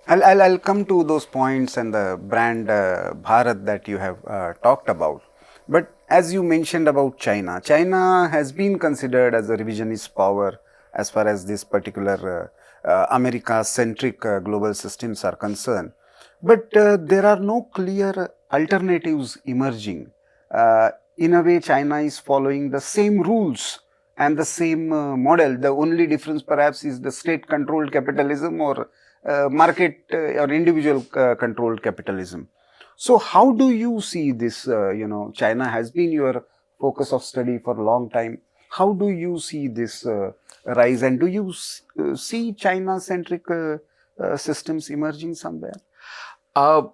I'll come to those points and the brand Bharat that you have talked about. But as you mentioned about China, China has been considered as a revisionist power as far as this particular America-centric global systems are concerned. But there are no clear alternatives emerging. In a way, China is following the same rules and the same model. The only difference perhaps is the state controlled capitalism or market or individual controlled capitalism. So how do you see this? China has been your focus of study for a long time. How do you see this rise, and do you see China-centric systems emerging somewhere? Uh,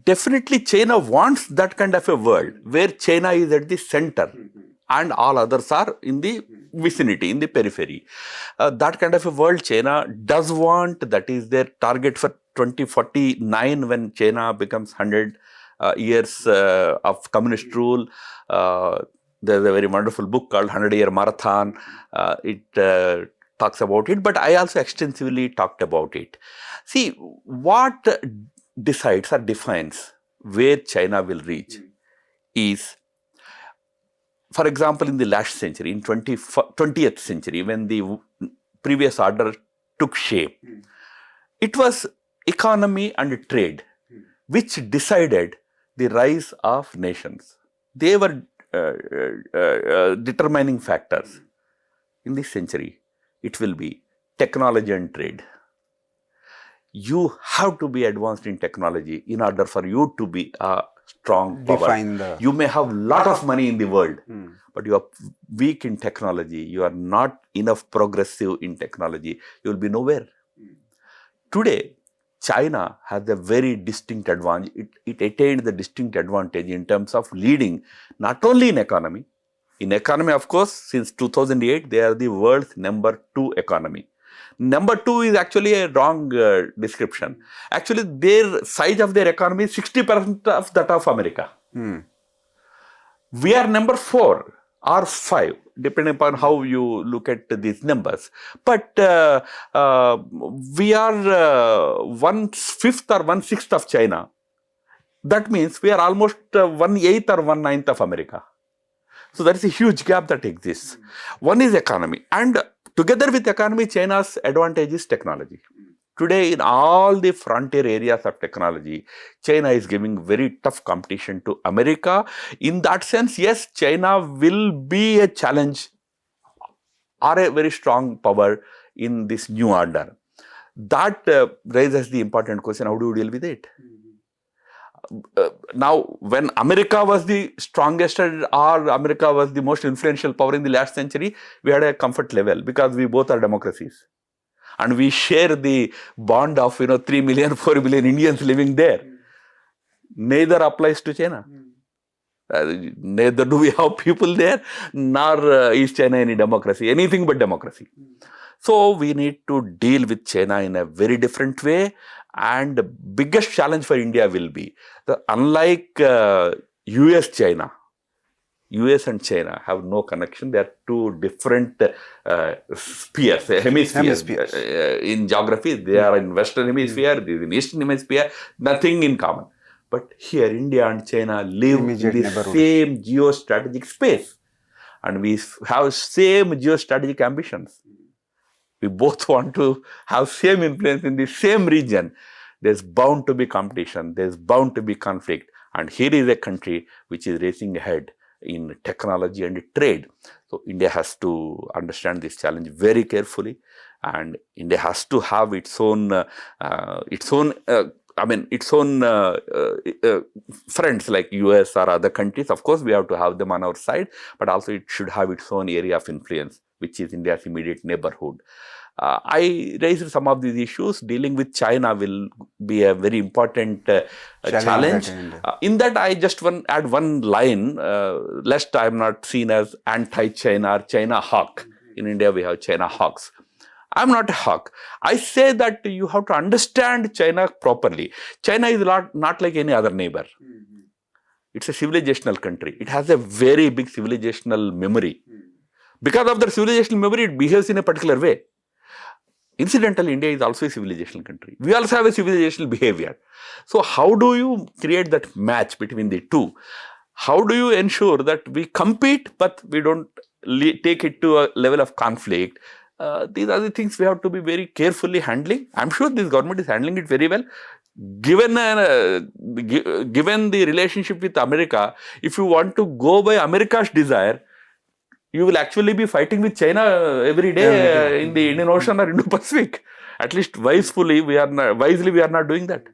Definitely, China wants that kind of a world where China is at the center and all others are in the vicinity, in the periphery. That kind of a world China does want. That is their target for 2049, when China becomes 100 years of communist rule. There's a very wonderful book called 100-Year Marathon. It talks about it, but I also extensively talked about it. See, what decides or defines where China will reach is, for example, in the last century, in 20th century, when the previous order took shape, it was economy and trade which decided the rise of nations. They were determining factors. In this century, it will be technology and trade. You have to be advanced in technology in order for you to be a strong power. You may have a lot of money in the world, but you are weak in technology. You are not enough progressive in technology. You will be nowhere. Today, China has a very distinct advantage. It attained the distinct advantage in terms of leading not only in economy. In economy, of course, since 2008, they are the world's #2 economy. Number 2 is actually a wrong description. Actually, their size of their economy is 60% of that of America. We are number 4 or 5, depending upon how you look at these numbers. But we are 1/5 or 1/6 of China. That means we are almost 1/8 or 1/9 of America. So there is a huge gap that exists. One is economy, and together with economy, China's advantage is technology. Today, in all the frontier areas of technology, China is giving very tough competition to America. In that sense, yes, China will be a challenge or a very strong power in this new order. That raises the important question: how do you deal with it? Now, when America was the strongest or America was the most influential power in the last century, we had a comfort level because we both are democracies. And we share the bond of 3 million, 4 billion Indians living there. Neither applies to China. Neither do we have people there, nor is China any democracy, anything but democracy. So we need to deal with China in a very different way. And the biggest challenge for India will be that unlike US-China, US and China have no connection. They are two different spheres, hemispheres. In geography, they are in Western Hemisphere, they are in Eastern Hemisphere, nothing in common. But here, India and China live in the same geostrategic space. And we have same geostrategic ambitions. We both want to have same influence in the same region. There's bound to be competition. There's bound to be conflict. And here is a country which is racing ahead in technology and trade. So India has to understand this challenge very carefully, and India has to have its own friends like US or other countries. Of course, we have to have them on our side, but also it should have its own area of influence, which is India's immediate neighborhood. I raised some of these issues. Dealing with China will be a very important challenge. In that, I just add one line, lest I am not seen as anti-China or China hawk. In India, we have China hawks. I'm not a hawk. I say that you have to understand China properly. China is not like any other neighbor. It's a civilizational country. It has a very big civilizational memory. Because of the civilizational memory, it behaves in a particular way. Incidentally, India is also a civilizational country. We also have a civilizational behavior. So how do you create that match between the two? How do you ensure that we compete, but we don't take it to a level of conflict? These are the things we have to be very carefully handling. I'm sure this government is handling it very well. Given given the relationship with America, if you want to go by America's desire, you will actually be fighting with China every day in the Indian Ocean or Indo-Pacific. At least wisely, we are not doing that.